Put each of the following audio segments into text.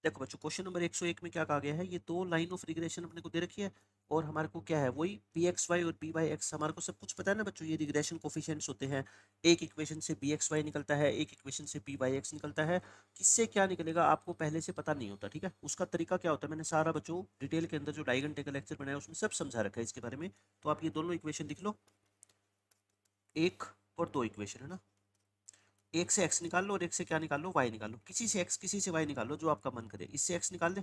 देखो बच्चों question number 101 में क्या कहा गया है, ये दो लाइन ऑफ रिग्रेशन अपने को दे रखी है और हमारे को क्या है वही पी एक्स वाई और पी वाई एक्स, हमारे को सब कुछ पता है ना बच्चों, ये रिग्रेशन कोफिशिएंट्स होते हैं। एक इक्वेशन से बी एक्स वाई निकलता है, एक इक्वेशन से पी वाई एक्स निकलता है। किससे क्या निकलेगा आपको पहले से पता नहीं होता, ठीक है। उसका तरीका क्या होता है मैंने सारा बच्चों डिटेल के अंदर जो डाइगन टेक लेक्चर बनाया उसमें सब समझा रखा है इसके बारे में। तो आप ये दोनों इक्वेशन लिख लो, एक और दो इक्वेशन है ना, एक से एक्स निकाल लो और एक से क्या निकाल लो, वाई निकाल लो। किसी से एक्स किसी से वाई निकाल लो जो आपका मन करे। इससे एक्स निकाल दे,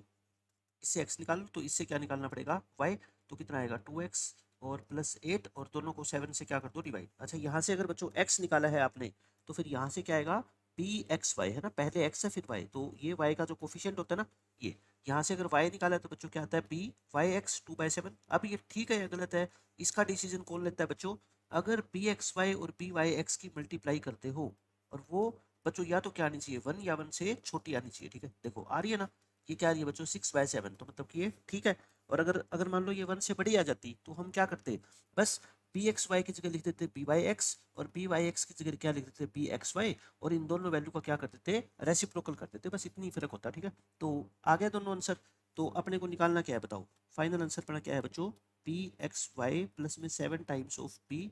इससे एक्स निकाल लो, तो इससे क्या निकालना पड़ेगा वाई। तो कितना आएगा 2x और प्लस 8 और दोनों को 7 से क्या कर दो डिवाइड। अच्छा यहाँ से अगर बच्चों x निकाला है आपने तो फिर यहाँ से क्या आएगा पी एक्स वाई है ना, पहले x है फिर y, तो ये y का जो कोफिशिएंट होता है ना ये। यहाँ से अगर y निकाला है तो बच्चों क्या आता है पी वाई एक्स 2/7। अब ये ठीक है या गलत है, इसका डिसीजन कौन लेता है बच्चों। अगर पी एक्स वाई और पी वाई एक्स की मल्टीप्लाई करते हो और वो बच्चों या तो क्या आनी चाहिए 1 या 1 से छोटी आनी चाहिए, ठीक है। देखो आ रही है ना, ये क्या आ रही है बच्चों 6/7, तो मतलब कि ये ठीक है। और अगर अगर मान लो ये 1 से बड़ी आ जाती तो हम क्या करते, बस पी एक्स वाई की जगह लिख देते पी वाई एक्स और पी वाई एक्स की जगह क्या लिख देते पी एक्स वाई, और इन दोनों वैल्यू का क्या कर देते रेसिप्रोकल कर देते, बस इतनी फर्क होता है, ठीक है। तो आ गया दोनों आंसर। तो अपने को निकालना क्या है बताओ, फाइनल आंसर पड़ा क्या है बच्चों, पी एक्स वाई प्लस में 7 times of P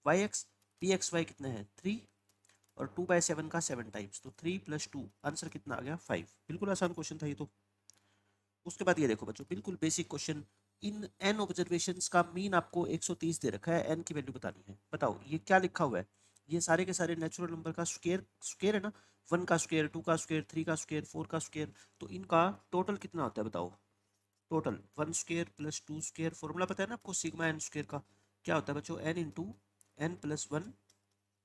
Y X. P X Y कितना है 3 और 2/7 का 7 टाइम्स, तो 3 + 2 आंसर कितना आ गया 5। बिल्कुल आसान क्वेश्चन था ये तो। उसके बाद ये देखो बच्चों बिल्कुल basic question, in an observations का मीन आपको 130 दे रखा है, एन की वैल्यू बतानी है। बताओ ये क्या लिखा हुआ है, ये सारे के सारे नेचुरल नंबर का स्क्वायर स्क्वायर है ना, 1 का स्क्वायर 2 का स्क्वायर 3 का स्क्वायर 4 का स्क्वायर, तो इनका टोटल कितना होता है बताओ। Total 1 square plus 2 square, formula पता है ना आपको सिग्मा एन स्क्वायर का, क्या होता है बच्चों N into N plus one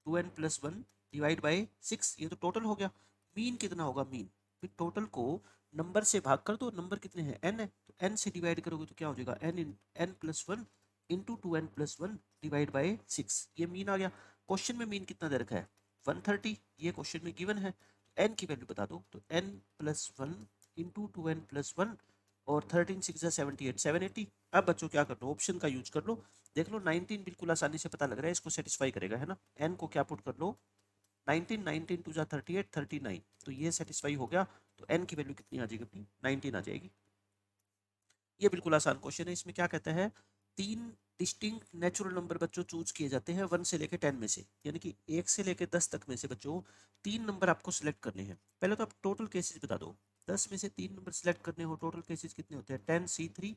2n+1 divide by 6, ये तो टोटल हो गया। मीन कितना होगा मीन, फिर टोटल को नंबर से भाग कर दो, नंबर कितने हैं n है, तो n से डिवाइड करोगे तो क्या हो जाएगा n+1 into 2n+1 divide by 6, ये मीन आ गया। क्वेश्चन में मीन कितना दे रखा है 130, ये क्वेश्चन में गिवन है। n की वैल्यू बता दो, तो n+1 इंटू 2n+1 और 13 6 78 780। अब बच्चों क्या कर लो ऑप्शन का यूज कर लो, देख लो 19 बिल्कुल आसानी से पता लग रहा है इसको सेटिस्फाई करेगा है ना। एन को क्या पुट कर लो 19, 19 टू जा 38 39, तो ये सेटिस्फाई हो गया। तो एन की वैल्यू कितनी आ जाएगी अपनी 19 आ जाएगी। ये बिल्कुल आसान क्वेश्चन है। इसमें क्या कहता है तीन डिस्टिंक्ट नेचुरल नंबर बच्चों चूज किए जाते हैं 1 से लेकर 10 में से, यानी कि 1 से लेकर 10 तक में से बच्चों तीन नंबर आपको सिलेक्ट करने हैं। पहले तो आप टोटल केसेस बता दो, 10 में से तीन नंबर सिलेक्ट करने हो, टोटल केसेस कितने होते हैं 10C3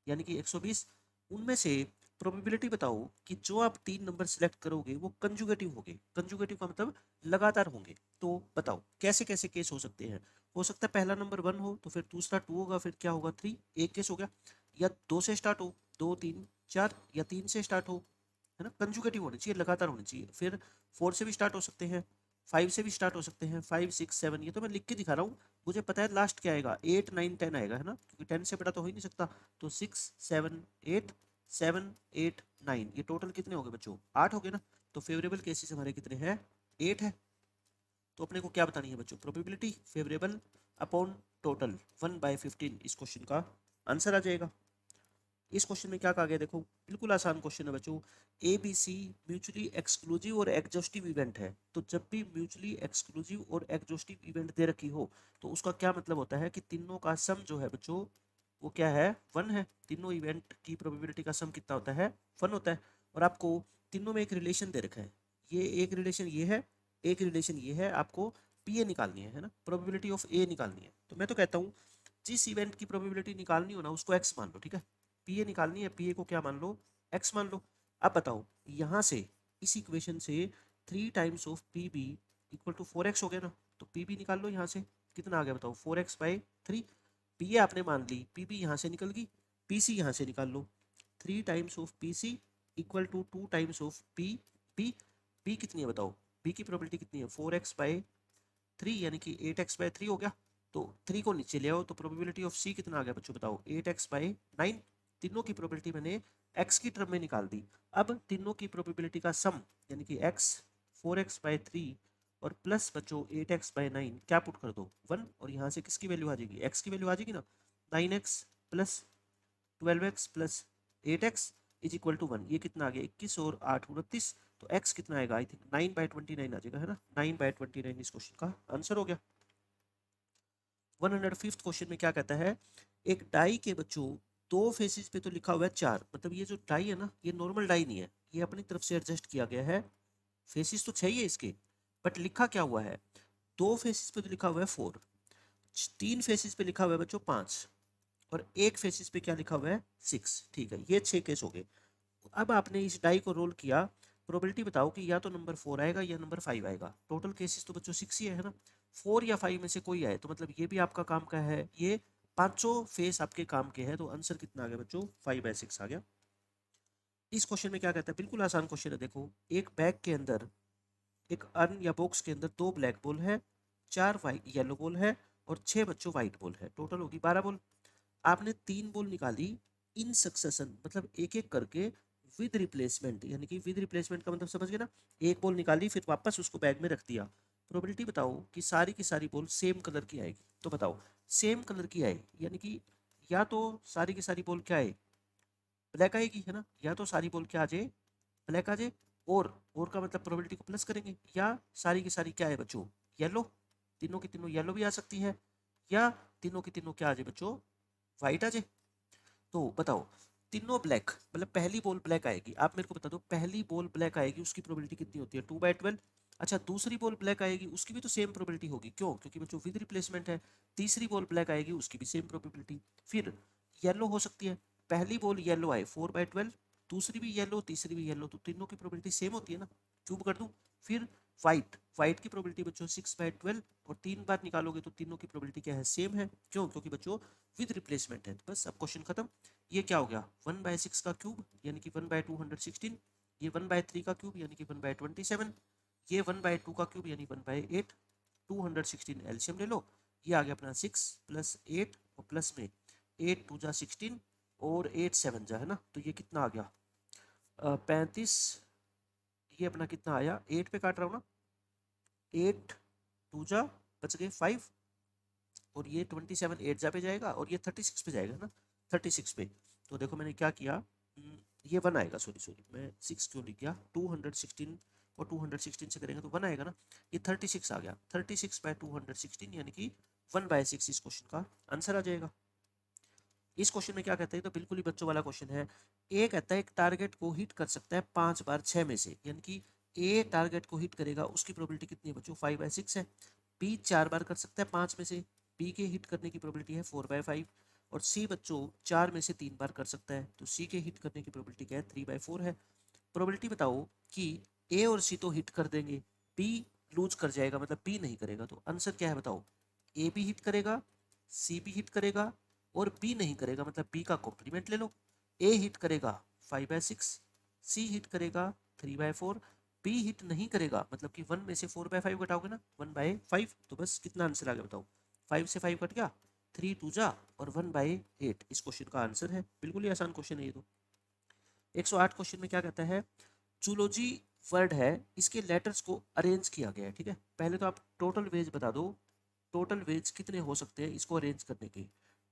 यानी कि 120। उनमें से प्रोबेबिलिटी बताओ कि जो आप तीन नंबर सिलेक्ट करोगे वो कंजुगेटिव होंगे, कंजुगेटिव का मतलब लगातार होंगे। तो बताओ कैसे कैसे केस हो सकते हैं। हो सकता है पहला नंबर 1 हो तो फिर दूसरा 2 होगा, फिर क्या होगा 3, एक केस हो गया। या 2 से स्टार्ट हो 2 3 4, या 3 से स्टार्ट हो, है ना, कंजुगेटिव होनी चाहिए लगातार होनी चाहिए। फिर 4 से भी स्टार्ट हो सकते हैं, 5 से भी स्टार्ट हो सकते हैं, 5 6 7, ये तो मैं लिख के दिखा रहा हूँ। मुझे पता है लास्ट क्या आएगा 8 9 10 आएगा, है ना, क्योंकि 10 से बड़ा तो हो ही नहीं सकता। तो 6 7 8 7 8 9, ये टोटल कितने हो गए बच्चों 8 हो गए ना। तो फेवरेबल केसेस हमारे कितने हैं 8 है। तो अपने को क्या बतानी है बच्चों प्रोबेबिलिटी फेवरेबल अपॉन टोटल 1/15, इस क्वेश्चन का आंसर आ जाएगा। इस क्वेश्चन में क्या कहा गया देखो बिल्कुल आसान क्वेश्चन है बच्चों, A B C mutually exclusive और एग्जॉस्टिव इवेंट है। तो जब भी म्यूचुअली एक्सक्लूसिव और एग्जॉस्टिव इवेंट दे रखी हो तो उसका क्या मतलब होता है कि तीनों का सम जो है बच्चों वो क्या है 1 है। तीनों इवेंट की प्रोबेबिलिटी का सम कितना होता है 1 होता है। और आपको तीनों में एक रिलेशन दे रखा है, ये एक रिलेशन ये है, एक रिलेशन ये है, आपको पी ए निकालनी है ना, प्रोबेबिलिटी ऑफ ए निकालनी है। तो मैं तो कहता हूँ जिस इवेंट की प्रोबेबिलिटी निकालनी हो ना उसको एक्स मान लो, ठीक है। पी ए निकालनी है, पी ए को क्या मान लो एक्स मान लो। अब बताओ यहाँ से इस इक्वेशन से 3 times of P B equal to 4x हो गया ना, तो पी बी निकाल लो यहाँ से कितना आ गया बताओ 4x/3। पी ए आपने मान ली, पी बी यहाँ से निकल गई, पी सी यहाँ से निकाल लो, 3 times of P C equal to 2 times of P B. B कितनी है बताओ, बी की प्रोबेबिलिटी कितनी है 4x/3 यानी कि 8x/3 हो गया। तो 3 को नीचे ले आओ तो प्रोबेबिलिटी ऑफ सी कितना आ गया बच्चों बताओ 8x/9। तीनों की प्रोबेबिलिटी मैंने x की टर्म में निकाल दी। अब तीनों की प्रोबेबिलिटी का सम यानी कि x 4x/3 और प्लस बच्चों 8x/9 क्या पुट कर दो 1, और यहाँ से किसकी वैल्यू आ जाएगी x की वैल्यू आ जाएगी ना, 9x plus 12x plus 8x is equal to 1। ये कितना आ गया 21 और 8 29, तो x कितना आएगा आई थिंक 9/29 आ जाएगा, है ना, 9/29 इस क्वेश्चन का आंसर हो गया। 105th क्वेश्चन में क्या कहता है, एक डाई के बच्चों दो फेसिस पे तो लिखा हुआ है 4, मतलब ये जो डाई है ना ये नॉर्मल डाई नहीं है, ये अपनी तरफ से एडजस्ट किया गया है। फेसिस तो 6 ही है इसके, बट लिखा क्या हुआ है, दो फेसिस पे तो लिखा हुआ है 4, 3 फेसिस पे लिखा हुआ है बच्चों 5, और एक फेसिस पे क्या लिखा हुआ है 6। ठीक है, ये 6 केस हो गए। अब आपने इस डाई को रोल किया, प्रोबेबिलिटी बताओ कि या तो नंबर 4 आएगा या नंबर 5 आएगा। टोटल केसेस तो बच्चों 6 ही है ना, 4 या 5 में से कोई आए तो मतलब ये भी आपका काम का है, ये पांचों फेस आपके काम के हैं। तो आंसर कितना आ गया बच्चों, 5/6 आ गया। इस क्वेश्चन में क्या कहता है, बिल्कुल आसान क्वेश्चन है। देखो, एक बैग के अंदर, एक अर्न या बॉक्स के अंदर 2 ब्लैक बॉल है, 4 वाइट येलो बॉल है और 6 बच्चों वाइट बॉल है, टोटल होगी 12 बॉल। आपने 3 बॉल निकाली इन सक्सेशन, मतलब एक एक करके विद रिप्लेसमेंट, यानी कि विद रिप्लेसमेंट का मतलब समझ गए ना, एक बॉल निकाली फिर वापस उसको बैग में रख दिया। प्रोबेबिलिटी बताओ कि सारी की सारी बॉल सेम कलर की आएगी। तो बताओ, सेम कलर की आए यानी कि या तो सारी की सारी बॉल क्या आए, ब्लैक आएगी है ना, या तो सारी बॉल क्या आ जाए, ब्लैक आ जाए, और का मतलब प्रोबेबिलिटी को प्लस करेंगे, या सारी की सारी क्या है बच्चों, येलो, तीनों की तीनों येलो भी आ सकती है, या तीनों की तीनों क्या आ जाए बच्चों, व्हाइट आ जाए। तो बताओ, तीनों ब्लैक, मतलब पहली बॉल ब्लैक आएगी, आप मेरे को बता दो पहली बॉल ब्लैक आएगी उसकी प्रोबेबिलिटी कितनी होती है, 2/12। अच्छा, दूसरी बॉल ब्लैक आएगी उसकी भी तो सेम प्रोबेबिलिटी होगी, क्यों, क्योंकि बच्चों विद रिप्लेसमेंट है। तीसरी बॉल ब्लैक आएगी उसकी भी सेम प्रोबेबिलिटी। फिर येलो हो सकती है, पहली बॉल येलो आए 4/12, दूसरी भी येलो, तीसरी भी येलो, तो तीनों की प्रोबेबिलिटी सेम होती है ना, क्यूब कर दूं। फिर व्हाइट, व्हाइट की प्रोबेबिलिटी बच्चों 6/12, और 3 बार निकालोगे तो तीनों की प्रोबेबिलिटी क्या है, सेम है, क्यों, क्योंकि बच्चों विद रिप्लेसमेंट है। तो बस अब क्वेश्चन खत्म। ये क्या हो गया, 1/6 का क्यूब यानी कि 1/216, ये 1/3 का क्यूब यानी कि 1/27, ये 1/2 का क्यूब यानी 1/8, 216 एलसीएम ले लो, ये आ गया अपना 6 + 8 और प्लस में 8 2 जा 16 और 8 7 जा, है ना, तो ये कितना आ गया 35। ये अपना कितना आया, 8 पे काट रहा हूँ ना, 8 2 जा बच गए 5, और ये 27 8 जा पे जाएगा और ये 36 पे जाएगा ना, 36 पे। तो देखो मैंने क्या किया, ये 1 आएगा, सॉरी सॉरी मैं 6 क्यों लिख गया, 216 और 216 से करेंगे तो 1 आएगा ना, ये 36 आ गया, 36/216 यानी कि 1/6 इस क्वेश्चन का आंसर आ जाएगा। इस क्वेश्चन में क्या कहते हैं, तो बिल्कुल ही बच्चों वाला क्वेश्चन है। ए कहता है एक टारगेट को हिट कर सकता है 5 बार 6 में से, यानी कि ए टारगेट को हिट करेगा उसकी प्रोबेबिलिटी कितनी है बच्चों, 5/6 है। बी 4 बार कर सकता है 5 में से, बी के हिट करने की प्रोबेबिलिटी है 4/5, और सी बच्चों 4 में से 3 बार कर सकता है, तो सी के हिट करने की प्रोबेबिलिटी क्या है, 3/4 है। प्रोबेबिलिटी बताओ कि ए और सी तो हिट कर देंगे, बी लूज कर जाएगा, मतलब बी नहीं करेगा, तो आंसर क्या है बताओ, ए भी हिट करेगा, सी भी हिट करेगा और बी नहीं करेगा, मतलब बी का कॉम्प्लीमेंट ले लो। ए हिट करेगा 5/6, सी हिट करेगा 3/4, बी हिट नहीं करेगा, मतलब कि 1 में से 4/5 घटाओगे ना, 1/5, तो बस कितना आंसर आ गया बताओ, 5 से 5 कट गया, 3 2 जा और 1/8 इस क्वेश्चन का आंसर है। बिल्कुल ही आसान क्वेश्चन है ये तो। 108 क्वेश्चन में क्या कहता है, जूलॉजी वर्ड है, इसके लेटर्स को अरेंज किया गया है, ठीक है। पहले तो आप टोटल वेज बता दो, टोटल वेज कितने हो सकते हैं इसको अरेंज करने के।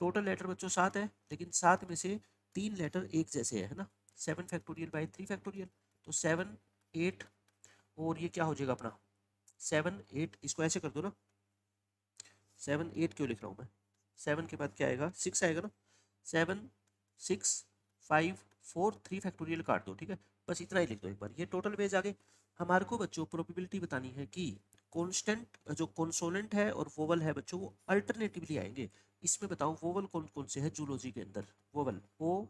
टोटल लेटर बच्चों 7 है, लेकिन 7 में से 3 लेटर एक जैसे है ना, 7 फैक्टोरियल/3 फैक्टोरियल, तो 7 8, और ये क्या हो जाएगा अपना 7 8, इसको ऐसे कर दो ना, 7 8 क्यों लिख रहा हूँ मैं, 7 के बाद क्या आएगा 6 आएगा ना, 7 6 5 4 3 फैक्टोरियल काट दो, ठीक है, बस इतना ही लिख दो एक बार, ये टोटल वेज आ गए। हमारे को बच्चों प्रोबेबिलिटी बतानी है कि कॉन्स्टेंट जो कॉन्सोनेंट है और वोवल है बच्चों वो अल्टरनेटिवली आएंगे। इसमें बताओ वोवल कौन कौन से है जूलॉजी के अंदर, वोवल ओ,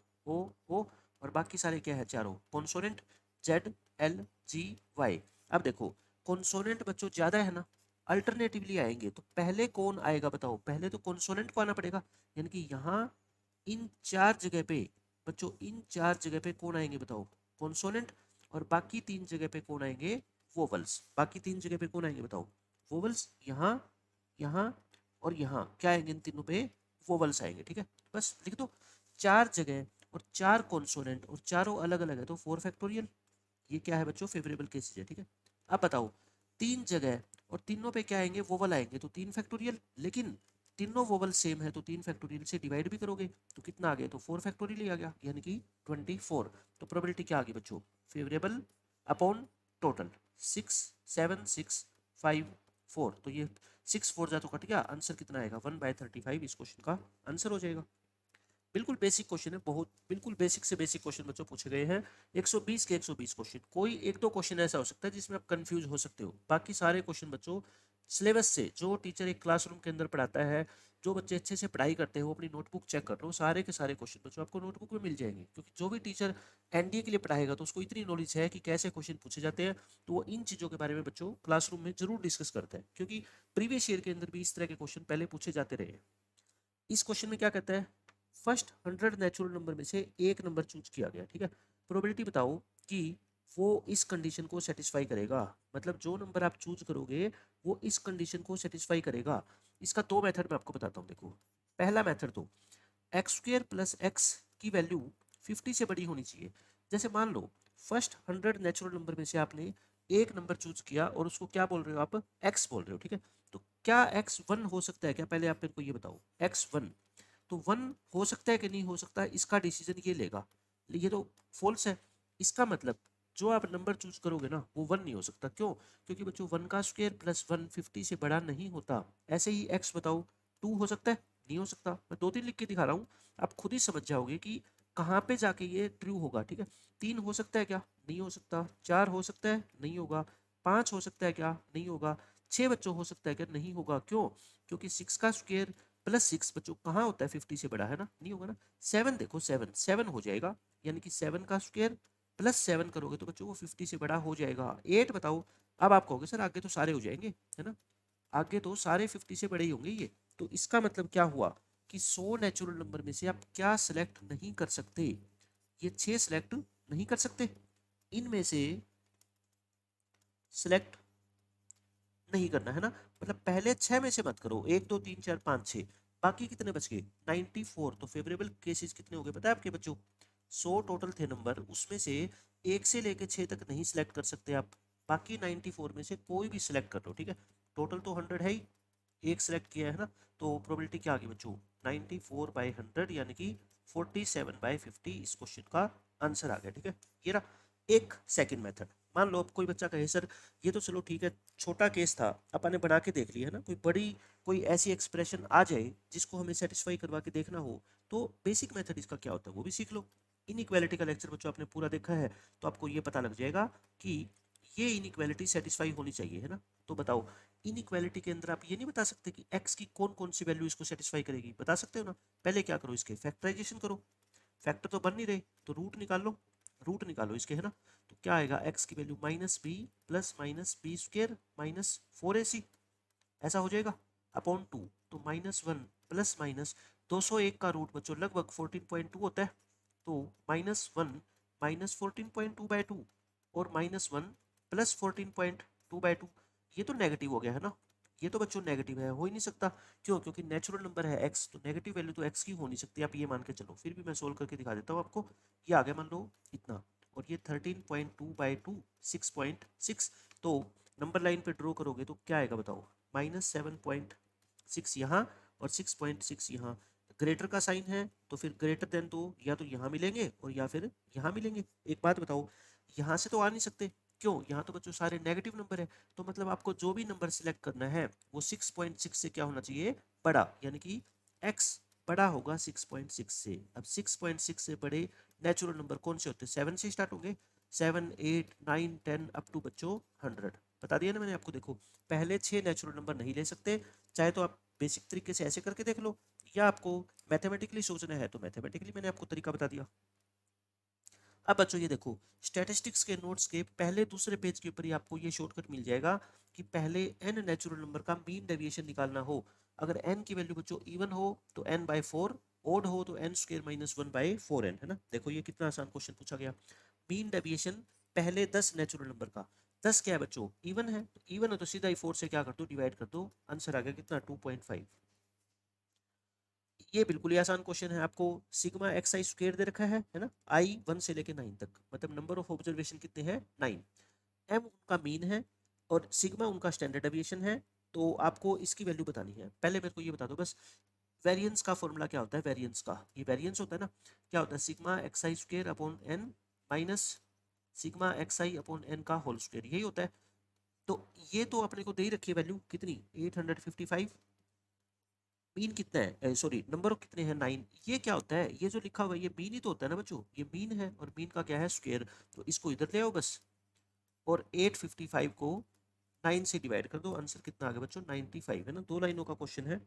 और बाकी सारे क्या है चारों consonant, Z L G Y. अब देखो कॉन्सोनेंट बच्चों ज्यादा है ना, अल्टरनेटिवली आएंगे, तो पहले कौन आएगा बताओ, पहले तो कॉन्सोनेंट को आना पड़ेगा, यानी कि यहाँ इन 4 जगह पे बच्चों, इन 4 जगह पे कौन आएंगे बताओ, कॉन्सोनेंट, और बाकी 3 जगह पे कौन आएंगे, वोवल्स। बाकी 3 जगह पे कौन आएंगे बताओ, वोवल्स, यहाँ यहाँ और यहाँ क्या आएंगे, इन तीनों पे वोवल्स आएंगे, ठीक है, बस लिख दो। 4 जगह और 4 कॉन्सोनेंट और चारों अलग अलग है तो 4 फैक्टोरियल, ये क्या है बच्चों फेवरेबल केसेस है, ठीक है। अब बताओ 3 जगह और तीनों पे क्या आएंगे, वोवल आएंगे, तो 3 फैक्टोरियल, लेकिन तीनों वोवल सेम है तो 3 फैक्टोरियल से डिवाइड भी करोगे तो कितना आ गया, तो 4 फैक्टोरियल ही आ गया, यानी कि 24। तो प्रोबेबिलिटी क्या आ गई बच्चों, फेवरेबल अपॉन टोटल 6 7 6 5 4, तो ये 6 4 जा तो कट गया, आंसर कितना आएगा 1/35 इस क्वेश्चन का आंसर हो जाएगा। बिल्कुल बेसिक क्वेश्चन है, बहुत बिल्कुल बेसिक से बेसिक क्वेश्चन बच्चों पूछे गए हैं। 120 के 120 क्वेश्चन, कोई एक दो क्वेश्चन ऐसा हो सकता है जिसमें आप कंफ्यूज हो सकते हो, बाकी सारे क्वेश्चन बच्चों सिलेबस से, जो टीचर एक क्लासरूम के अंदर पढ़ाता है, जो बच्चे अच्छे से पढ़ाई करते हैं वो अपनी नोटबुक चेक कर लो, सारे के सारे क्वेश्चन बच्चों आपको नोटबुक में मिल जाएंगे, क्योंकि जो भी टीचर एनडीए के लिए पढ़ाएगा तो उसको इतनी नॉलेज है कि कैसे क्वेश्चन पूछे जाते हैं, तो वो इन चीज़ों के बारे में बच्चों क्लासरूम में जरूर डिस्कस करते हैं, क्योंकि प्रीवियस ईयर के अंदर भी इस तरह के क्वेश्चन पहले पूछे जाते रहे हैं। इस क्वेश्चन में क्या कहता है, फर्स्ट 100 नेचुरल नंबर में से एक नंबर चूज किया गया, ठीक है, प्रोबेबिलिटी बताओ कि वो इस कंडीशन को सेटिस्फाई करेगा, मतलब जो नंबर आप चूज करोगे वो इस कंडीशन को सेटिस्फाई करेगा। इसका दो मेथड मैं आपको बताता हूँ, देखो पहला मेथड तो x² प्लस एक्स की वैल्यू 50 से बड़ी होनी चाहिए। जैसे मान लो फर्स्ट 100 नेचुरल नंबर में से आपने एक नंबर चूज किया और उसको क्या बोल रहे हो आप, x बोल रहे हो, ठीक है, तो क्या x1 हो सकता है क्या, पहले आप मेरे को ये बताओ, x1 तो 1 हो सकता है कि नहीं हो सकता, इसका डिसीजन ये लेगा, ये तो फॉल्स है, इसका मतलब जो आप नंबर चूज करोगे ना वो 1 नहीं हो सकता, क्यों, क्योंकि बच्चों 1 का स्क्वायर प्लस 1 50 से बड़ा नहीं होता। ऐसे ही x बताओ 2 हो सकता है, नहीं हो सकता, मैं 2 3 लिख के दिखा रहा हूँ, आप खुद ही समझ जाओगे कि कहाँ पे जाके ये ट्रू होगा, ठीक है। 3 हो सकता है क्या, नहीं हो सकता। 4 हो सकता है, नहीं होगा। 5 हो सकता है क्या, नहीं होगा। 6 बच्चों हो सकता है क्या, नहीं होगा, क्यों, क्योंकि 6 का स्क्वायर प्लस 6 बच्चों कहाँ होता है 50 से बड़ा, है ना, नहीं होगा ना। 7 देखो, 7 7 हो जाएगा, यानी कि 7 का स्क्वायर प्लस 7 करोगे तो बच्चों वो 50 से बड़ा हो जाएगा। 8 बताओ, अब आप कहोगे सर आगे तो सारे हो जाएंगे, है ना, आगे तो सारे 50 से बड़े ही होंगे ये, तो इसका मतलब क्या हुआ कि 100 नेचुरल नंबर में से आप क्या सिलेक्ट नहीं कर सकते, ये 6 सिलेक्ट नहीं कर सकते, इनमें से सिलेक्ट नहीं करना, है ना, मतलब पहले 6 में से मत करो, 1 2 3 4 5 6, बाकी कितने बच गए 94, तो फेवरेबल केसेस कितने हो गए पता है आपके बच्चों, 100 टोटल थे नंबर, उसमें से 1 से लेके 6 तक नहीं सिलेक्ट कर सकते आप, बाकी 94 में से कोई भी सिलेक्ट कर लो, ठीक है, टोटल तो 100 है ही, एक सिलेक्ट किया है ना, तो प्रोबेबिलिटी क्या आ गई बच्चों 94/100, यानी कि 47/50 इस क्वेश्चन का आंसर आ गया, ठीक है। ये रहा एक सेकंड मेथड। मान लो अब कोई बच्चा कहे सर ये तो चलो ठीक है, छोटा केस था, अपन ने बना के देख लिया है ना, कोई बड़ी कोई ऐसी एक्सप्रेशन आ जाए जिसको हमें सेटिस्फाई करवा के देखना हो, तो बेसिक मेथड इसका क्या होता है वो भी सीख लो। इनइक्वालिटी का लेक्चर बच्चों आपने पूरा देखा है, तो आपको ये पता लग जाएगा कि ये इनइक्वालिटी सेटिस्फाई होनी चाहिए, है ना। तो बताओ इनइक्वालिटी के अंदर आप ये नहीं बता सकते कि x की कौन कौन सी वैल्यू इसको सेटिस्फाई करेगी, बता सकते हो ना। पहले क्या करो, इसके फैक्टराइजेशन करो, फैक्टर तो बन नहीं रहे तो रूट निकाल लो, रूट निकालो इसके, है ना, तो क्या आएगा x की value -b plus -b² -4ac, ऐसा हो जाएगा अपॉन 2, तो -1 प्लस माइनस 201 का रूट बच्चों लगभग 14.2 होता है, तो -1 -14.2/2 और -1 प्लस 14.2/2, ये तो नेगेटिव हो गया है ना, ये तो बच्चों नेगेटिव है, हो ही नहीं सकता, क्यों, क्योंकि नेचुरल नंबर है x, तो नेगेटिव वैल्यू तो x की हो नहीं सकती, आप ये मान के चलो, फिर भी मैं सोल्व करके दिखा देता हूँ आपको। ये आ गया मान लो इतना, और ये 13.2/2 6.6, तो नंबर लाइन पे ड्रॉ करोगे तो क्या आएगा बताओ, -7.6 यहाँ और 6.6 यहाँ, ग्रेटर का साइन है तो फिर ग्रेटर देन तो या तो यहाँ मिलेंगे और या फिर यहाँ मिलेंगे। एक बात बताओ, यहाँ से तो आ नहीं सकते, क्यों, यहाँ तो बच्चों सारे नेगेटिव नंबर है, तो मतलब आपको जो भी नंबर सिलेक्ट करना है वो 6.6 से क्या होना चाहिए, बड़ा, यानी कि x बड़ा होगा 6.6 से। अब 6.6 से बड़े नेचुरल नंबर कौन से होते हैं, 7 से स्टार्ट होंगे, 7 8 9 10 अप टू बच्चों 100, बता दिया ना मैंने आपको। देखो पहले 6 नेचुरल नंबर नहीं ले सकते, चाहे तो आप बेसिक तरीके से ऐसे करके देख लो, या आपको मैथमेटिकली सोचना है तो मैथमेटिकली मैंने आपको तरीका बता दिया। अब बच्चों ये देखो स्टैटिस्टिक्स के नोट्स के पहले दूसरे पेज के ऊपर ही आपको ये शॉर्टकट मिल जाएगा कि पहले n नेचुरल नंबर का मीन डेविएशन निकालना हो, अगर n की वैल्यू बच्चों इवन हो तो n/4, ओड हो तो n² - 1/4n, है ना। देखो ये कितना आसान क्वेश्चन पूछा गया, मीन डेविएशन पहले 10 नेचुरल नंबर का, 10 क्या है बच्चों, इवन है, तो इवन है तो सीधा ही 4 से क्या कर दो, डिवाइड कर दो, आंसर आ गया कितना 2.5। ये बिल्कुल ही आसान क्वेश्चन है, आपको सिग्मा एक्स आई स्क्वायर दे रखा है ना, आई 1 से लेके 9 तक, मतलब नंबर ऑफ ऑब्जर्वेशन कितने हैं 9, एम उनका मीन है और सिग्मा उनका स्टैंडर्ड डेविएशन है, तो आपको इसकी वैल्यू बतानी है। पहले मेरे को ये बता दो बस, वेरिएंस का फॉर्मूला क्या होता है, वेरिएंस का, ये वेरिएंस होता है ना, क्या होता है sigma x i square upon n minus sigma x i upon n का होल स्क्वायर, यही होता है। तो ये तो अपने को दे ही रखी है वैल्यू कितनी 855, मीन कितना है, सॉरी नंबर ऑफ कितने हैं 9। ये क्या होता है, ये जो लिखा हुआ है ये मीन ही तो होता है ना बच्चों, ये मीन है और मीन का क्या है स्क्वायर, तो इसको इधर ले आओ बस, और 855 को 9 से डिवाइड कर दो, आंसर कितना आ गया बच्चों 95 है ना। 2 लाइनों का क्वेश्चन है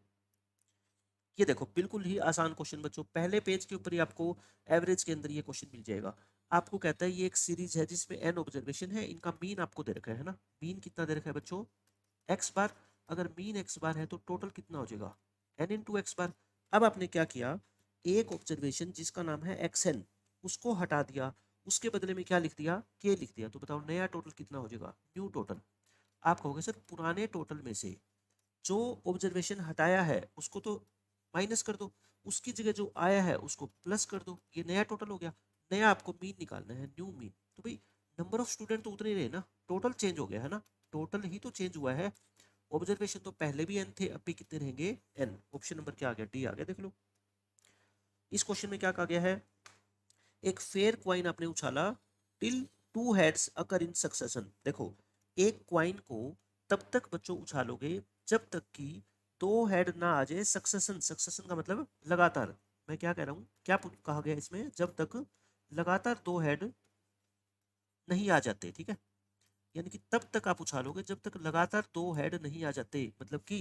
ये, देखो बिल्कुल ही आसान क्वेश्चन बच्चों, पहले पेज के ऊपर ही आपको एवरेज के अंदर ये क्वेश्चन मिल जाएगा। आपको कहता है ये एक सीरीज है जिसमें एन ऑब्जर्वेशन है, इनका मीन आपको दे रखा है ना, मीन कितना दे रखा है बच्चों एक्स बार, अगर मीन एक्स बार है तो टोटल कितना हो जाएगा एन इंटू एक्स बार। अब आपने क्या किया, एक ऑब्जर्वेशन जिसका नाम है एक्स एन उसको हटा दिया, उसके बदले में क्या लिख दिया के लिख दिया, तो बताओ नया टोटल कितना हो जाएगा न्यू टोटल। आप कहोगे सर पुराने टोटल में से जो ऑब्जर्वेशन हटाया है उसको तो माइनस कर दो, उसकी जगह जो आया है उसको प्लस कर दो, ये नया टोटल हो गया। नया आपको मीन निकालना है न्यू मीन, तो भाई नंबर ऑफ स्टूडेंट तो उतने ही रहे ना, टोटल चेंज हो गया है ना, टोटल ही तो चेंज हुआ है। ऑब्जर्वेशन तो पहले भी एन थे, अब भी कितने रहेंगे एन। ऑप्शन नंबर क्या आ गया डी आ गया, देख लो। इस क्वेश्चन में क्या कहा गया है, एक फेयर क्वाइन आपने उछाला till two heads occur in succession. देखो एक क्वाइन को तब तक बच्चों उछालोगे जब तक कि दो हेड ना आ जाए सक्सेशन, सक्सेशन का मतलब लगातार, मैं क्या कह रहा हूँ क्या कहा गया इसमें, जब तक लगातार दो हेड नहीं आ जाते, ठीक है, यानी कि तब तक आप उछालोगे जब तक लगातार दो हेड नहीं आ जाते, मतलब कि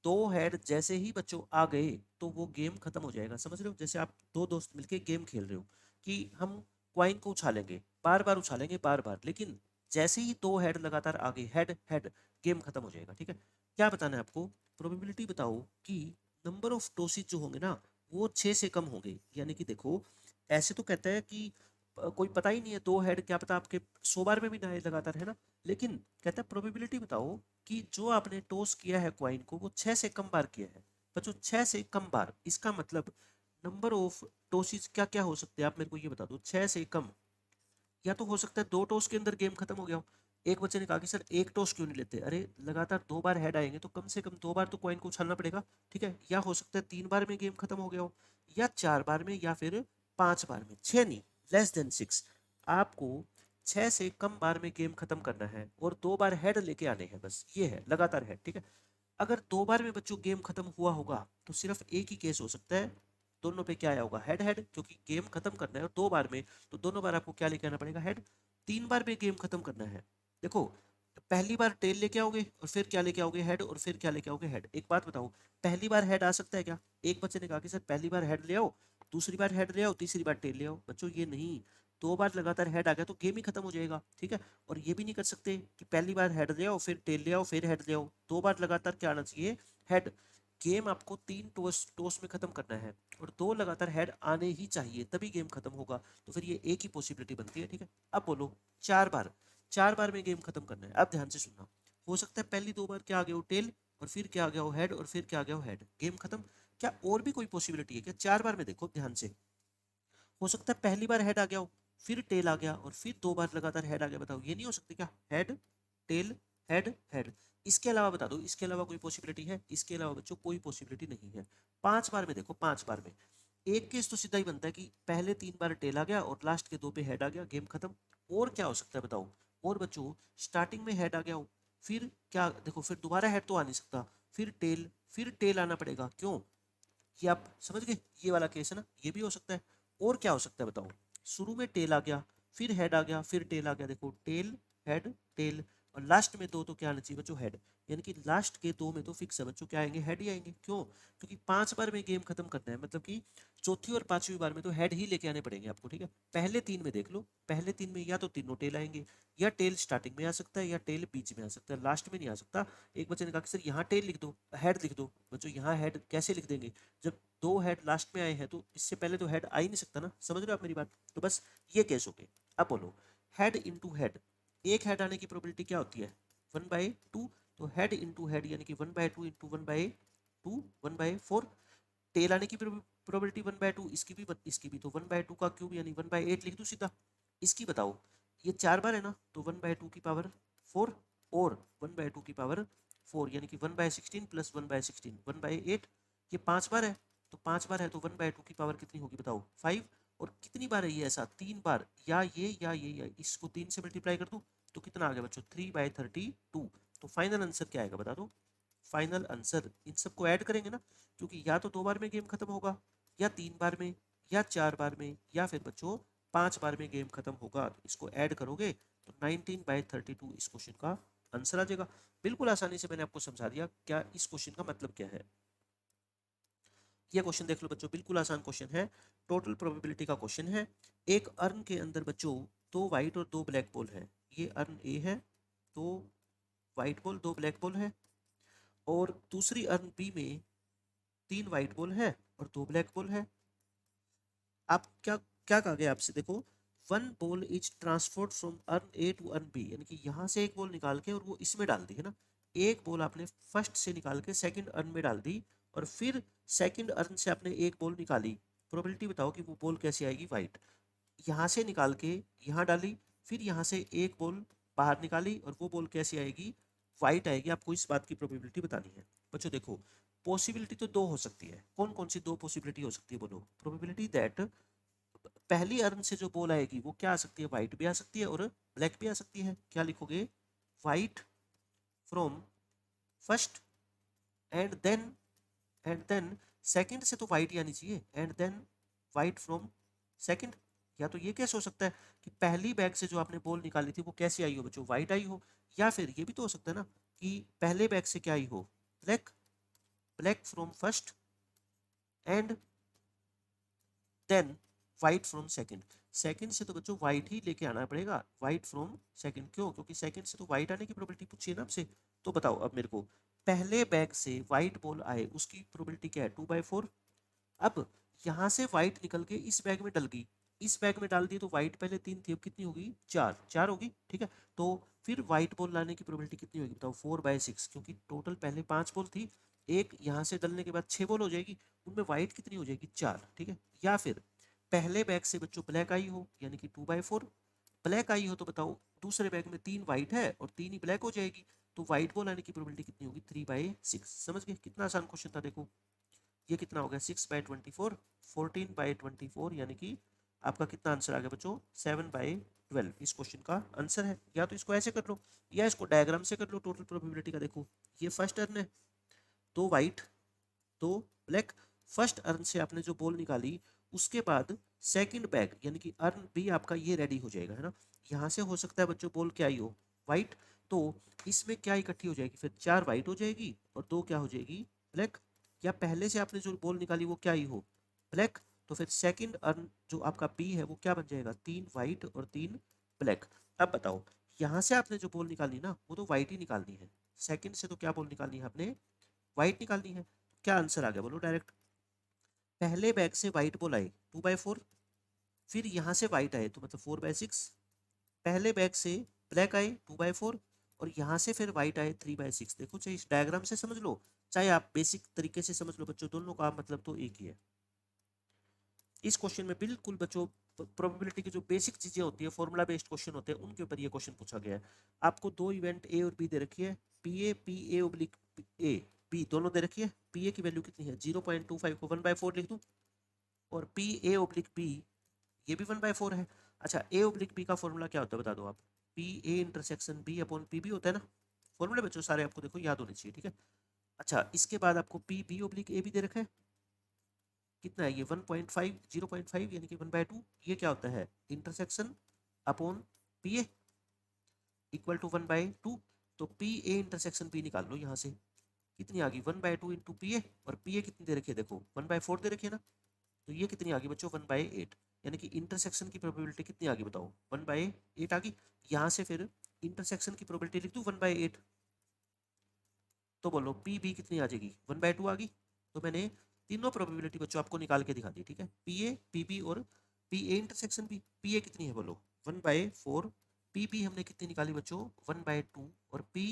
दो हेड जैसे ही बच्चों आ गए तो वो गेम खत्म हो जाएगा। समझ रहे हो, जैसे आप दो दोस्त मिलके गेम खेल रहे हो कि हम क्वाइन को उछालेंगे, बार बार उछालेंगे बार बार, लेकिन जैसे ही दो हेड लगातार आ गए हेड हेड, गेम खत्म हो जाएगा, ठीक है। क्या बताना है आपको, प्रोबेबिलिटी बताओ कि नंबर ऑफ टॉसिस जो होंगे ना वो 6 से कम होंगे, यानी कि देखो ऐसे तो कहता है कि कोई पता ही नहीं है, दो हेड क्या पता आपके 100 बार में भी ना आए लगातार, है ना, लेकिन कहता है प्रोबेबिलिटी बताओ कि जो आपने टॉस किया है क्वाइन को वो 6 से कम बार किया है। बच्चों 6 से कम बार, इसका मतलब नंबर ऑफ टॉसिस क्या क्या हो सकते हैं, आप मेरे को ये बता दो 6 से कम। या तो हो सकता है दो टॉस के अंदर गेम खत्म हो गया हो। एक बच्चे ने कहा कि सर एक टॉस क्यों नहीं लेते, अरे लगातार दो बार हेड आएंगे तो कम से कम दो बार तो कॉइन को उछालना पड़ेगा, ठीक है। या हो सकता है 3 बार में गेम खत्म हो गया हो, या 4 बार में, या फिर 5 बार में, 6 नहीं, लेस देन 6। आपको 6 से कम बार में गेम खत्म करना है और 2 बार हेड लेके आने हैं, बस ये है लगातार हेड, ठीक है। अगर 2 बार में बच्चों गेम खत्म हुआ होगा तो सिर्फ एक ही केस हो सकता है, दोनों पे क्या आया होगा हेड हेड, क्योंकि गेम खत्म करना है और 2 बार में, तो दोनों बार आपको क्या लेके आना पड़ेगा हेड। 3 बार में गेम खत्म करना है, देखो पहली बार टेल लेके आओगे और फिर क्या लेके आओगे हेड, और फिर क्या लेके आओगे हेड। एक बात बताओ, पहली बार हेड आ सकता है क्या, एक बच्चे ने कहा कि सर पहली बार हेड ले आओ, दूसरी बार हेड ले आओ, तीसरी बार टेल ले आओ, बच्चों ये नहीं, 2 बार लगातार हेड आ गया तो गेम ही खत्म हो जाएगा, ठीक है। और ये भी नहीं कर सकते कि पहली बार हेड ले आओ फिर टेल ले आओ फिर हेड ले आओ, 2 बार लगातार क्या आना चाहिए हेड। गेम आपको 3 टॉस टॉस में खत्म करना है और 2 लगातार हेड आने ही चाहिए तभी गेम खत्म होगा, तो फिर ये एक ही पॉसिबिलिटी बनती है, ठीक है। अब बोलो 4 बार, 4 बार में गेम खत्म करना है, अब ध्यान से सुनना। हो सकता है पहली 2 बार क्या आ गया हो टेल, और फिर क्या आ गया हो हेड, और फिर क्या आ गया हो हेड, गेम खत्म। क्या और भी कोई पॉसिबिलिटी है क्या, 4 बार में देखो ध्यान से, हो सकता है पहली बार हेड आ गया हो, फिर टेल आ गया, और फिर 2 बार लगातार हेड आ गया, बताओ ये नहीं हो सकती क्या, हेड टेल हेड हेड। इसके अलावा बता दो, इसके अलावा कोई पॉसिबिलिटी है, इसके अलावा बच्चों कोई पॉसिबिलिटी नहीं है। 5 बार में देखो, 5 बार में एक केस तो सीधा ही बनता है कि पहले 3 बार टेल आ गया और लास्ट के 2 पे हेड आ गया, गेम खत्म। और क्या हो सकता है बताओ, और बच्चों स्टार्टिंग में हेड आ गया हो, फिर क्या देखो, फिर दोबारा हेड तो आ नहीं सकता, फिर टेल आना पड़ेगा, क्यों, ये आप समझ गए, ये वाला केस है ना, ये भी हो सकता है। और क्या हो सकता है बताओ, शुरू में टेल आ गया, फिर हेड आ गया, फिर टेल आ गया, देखो टेल हेड टेल, और लास्ट में दो तो क्या आना चाहिए बच्चों हेड, यानी कि लास्ट के 2 में तो फिक्स है बच्चों क्या आएंगे हेड ही आएंगे, क्यों, क्योंकि 5 बार में गेम खत्म करना है, मतलब कि चौथी और पांचवी बार में तो हेड ही लेके आने पड़ेंगे आपको, ठीक है। पहले 3 में देख लो, पहले 3 में या तो तीनों टेल आएंगे, या टेल स्टार्टिंग में आ सकता है, या टेल बीच में आ सकता है, लास्ट में नहीं आ सकता। एक बच्चे ने कहा कि सर यहाँ टेल लिख दो हेड लिख दो, बच्चों यहाँ हेड कैसे लिख देंगे, जब 2 हेड लास्ट में आए हैं तो इससे पहले तो हेड आ ही नहीं सकता ना, समझ रहे हो आप मेरी बात, तो बस ये केस हो गए। अब बोलो हेड इंटू हेड, एक हेड आने की प्रोबेबिलिटी क्या होती है 1/2, तो हेड इंटू हेड यानी कि 1/2 इंटू 1/2 1/4। टेल आने की प्रोबेबिलिटी 1/2, इसकी भी तो 1/2 का क्यूब यानी 1/8 लिख दूं सीधा। इसकी बताओ, ये 4 बार है ना, तो 1/2 की पावर 4, और 1/2 की पावर 4 यानी कि 1/16 प्लस 1/16 1/8। ये 5 बार है, तो 5 बार है तो 1/2 की पावर कितनी होगी बताओ 5। और कितनी बार है ये ऐसा, 3 बार, या ये या ये या इसको 3 से मल्टीप्लाई कर दूं तो कितना आ गया बच्चों 3/32। तो फाइनल आंसर क्या आएगा बता दो। फाइनल आंसर इन सबको ऐड करेंगे ना, क्योंकि या तो 2 बार में गेम खत्म होगा, या 3 बार में, या 4 बार में, या फिर बच्चों 5 बार में गेम खत्म होगा। तो इसको ऐड करोगे तो 19/32 इस क्वेश्चन का आंसर आ जाएगा। बिल्कुल आसानी से मैंने आपको समझा दिया क्या इस क्वेश्चन का मतलब क्या है। ये क्वेश्चन देख लो बच्चों, बिल्कुल आसान क्वेश्चन है, टोटल प्रोबेबिलिटी का क्वेश्चन है। एक अर्न के अंदर बच्चों 2 वाइट और 2 ब्लैक बॉल है। ये अर्न ए है, 2 वाइट बॉल 2 ब्लैक बॉल है। और दूसरी अर्न बी में 3 वाइट बॉल है और 2 ब्लैक बॉल है। आप क्या क्या कहा गया आपसे, देखो 1 ball is transferred from urn A to urn B, यानी कि यहाँ से एक बॉल निकाल के और वो इसमें डाल दी है ना। एक बॉल आपने फर्स्ट से निकाल के सेकंड अर्न में डाल दी, और फिर सेकंड अर्न से आपने एक बॉल निकाली। प्रोबेबिलिटी बताओ कि वो बॉल कैसी आएगी, वाइट। यहाँ से निकाल के यहाँ डाली, फिर यहाँ से एक बॉल बाहर निकाली और वो बॉल कैसी आएगी, वाइट आएगी। आपको इस बात की प्रोबेबिलिटी बतानी है बच्चों। देखो पॉसिबिलिटी तो 2 हो सकती है, कौन कौन सी 2 पॉसिबिलिटी हो सकती है बोलो। प्रोबेबिलिटी दैट पहली अर्न से जो बॉल आएगी वो क्या आ सकती है, वाइट भी आ सकती है और ब्लैक भी आ सकती है। क्या लिखोगे, white from first and then second से तो वाइट ही आनी चाहिए, and then white from second. या तो ये कैसे हो सकता है कि पहली बैग से जो आपने बॉल निकाली थी वो कैसी आई हो बच्चों, वाइट आई हो। या फिर ये भी तो हो सकता है ना कि पहले बैग से क्या आई हो, black, black from first and then white from second. Second से तो बच्चों वाइट ही लेके आना पड़ेगा, वाइट फ्रॉम सेकंड। क्यों, क्योंकि सेकंड से तो वाइट आने की प्रोबेबिलिटी पूछी है ना आपसे। तो बताओ अब मेरे को, पहले बैग से वाइट बॉल आए उसकी प्रोबेबिलिटी क्या है, 2/4। अब यहाँ से वाइट निकल के इस बैग में डल गई, इस बैग में डाल दी तो वाइट पहले 3 थी, अब कितनी होगी, 4, 4 होगी, ठीक है। तो फिर वाइट बॉल लाने की प्रोबेबिलिटी कितनी होगी बताओ, 4/6, क्योंकि टोटल पहले 5 बॉल थी, एक यहाँ से डलने के बाद 6 बॉल हो जाएगी, उनमें वाइट कितनी हो जाएगी, 4, ठीक है। या फिर पहले बैग से बच्चों ब्लैक आई हो, यानी कि 2/4, ब्लैक आई हो तो बताओ दूसरे बैग में 3 वाइट है और 3 ही ब्लैक हो जाएगी, तो वाइट बॉल आने की प्रोबेबिलिटी कितनी होगी, 3/6। समझ गए, कितना आसान क्वेश्चन था। देखो ये कितना हो गया, 6/24, 14/24, यानी कि आपका कितना आंसर आ गया बच्चों, 7/12 इस क्वेश्चन का आंसर है। या तो इसको ऐसे कर लो या इसको डायग्राम से कर लो टोटल प्रोबेबिलिटी का। देखो ये फर्स्ट अर्न है, 2 वाइट 2 ब्लैक। फर्स्ट अर्न से आपने जो बॉल निकाली उसके बाद सेकंड बैग यानी कि अर्न भी आपका ये रेडी हो जाएगा, है ना। यहाँ से हो सकता है बच्चों बॉल क्या आई हो, वाइट। तो इसमें क्या इकट्ठी हो जाएगी, फिर 4 वाइट हो जाएगी और 2 क्या हो जाएगी, ब्लैक। या पहले से आपने जो बॉल निकाली वो क्या आई हो, ब्लैक। तो फिर सेकंड अर्न जो आपका बी है वो क्या बन जाएगा, 3 वाइट और 3 ब्लैक। अब बताओ यहाँ से आपने जो बॉल निकाली ना वो तो वाइट ही निकालनी है, सेकंड से तो क्या बॉल निकालनी है आपने, वाइट निकालनी है। क्या आंसर आ गया बोलो डायरेक्ट। पहले बैग से वाइट बॉल आए 2/4, फिर यहाँ से वाइट आए तो मतलब 4/6। पहले बैग से ब्लैक आए 2/4 और यहाँ से फिर वाइट आए 3/6। देखो चाहे इस डायग्राम से समझ लो चाहे आप बेसिक तरीके से समझ लो बच्चों, दोनों का मतलब तो एक ही है। इस क्वेश्चन में बिल्कुल बच्चों प्रोबेबिलिटी की जो बेसिक चीजें होती है, फॉर्मूला बेस्ड क्वेश्चन होते हैं, उनके ऊपर ये क्वेश्चन पूछा गया है। आपको 2 इवेंट ए और बी दे रखी है, P A oblique A B दोनों दे रखी है। पी ए की वैल्यू कितनी है 0.25 को 1/4 लिख दूं, और पी ए ऑब्लिक बी ये भी 1/4 है। अच्छा ए ऑब्लिक बी का फॉर्मूला क्या होता है बता दो आप, P A intersection B upon P B होता है ना। फॉर्मूले बच्चों सारे आपको देखो याद होने चाहिए, ठीक है। अच्छा इसके बाद आपको पी बी ऑब्लिक ए भी दे रखा है, कितना है ये 1.5, 0.5 यानी कि 1/2। ये क्या होता है, intersection upon P A equal to 1/2। तो पी ए इंटरसेक्शन पी निकाल लो यहाँ से, कितनी आ गई 1/2 इंटू पी ए, और पी ए कितनी दे रखी है देखो 1/4 दे रखी है ना। तो ये कितनी आ गई बच्चों 1/8, यानी कि इंटरसेक्शन की प्रोबेबिलिटी कितनी आ गई बताओ 1/8 आ गई। यहाँ से फिर इंटरसेक्शन की प्रोबेबिलिटी लिख दूँ 1/8, तो बोलो पी बी कितनी आ जाएगी 1/2 आ गई। तो मैंने तीनों प्रोबेबिलिटी बच्चों आपको निकाल के दिखा दी, ठीक है। पी ए पी बी और P A intersection B. P A कितनी है बोलो 1/4, पी बी हमने कितनी निकाली बच्चों 1/2, और पी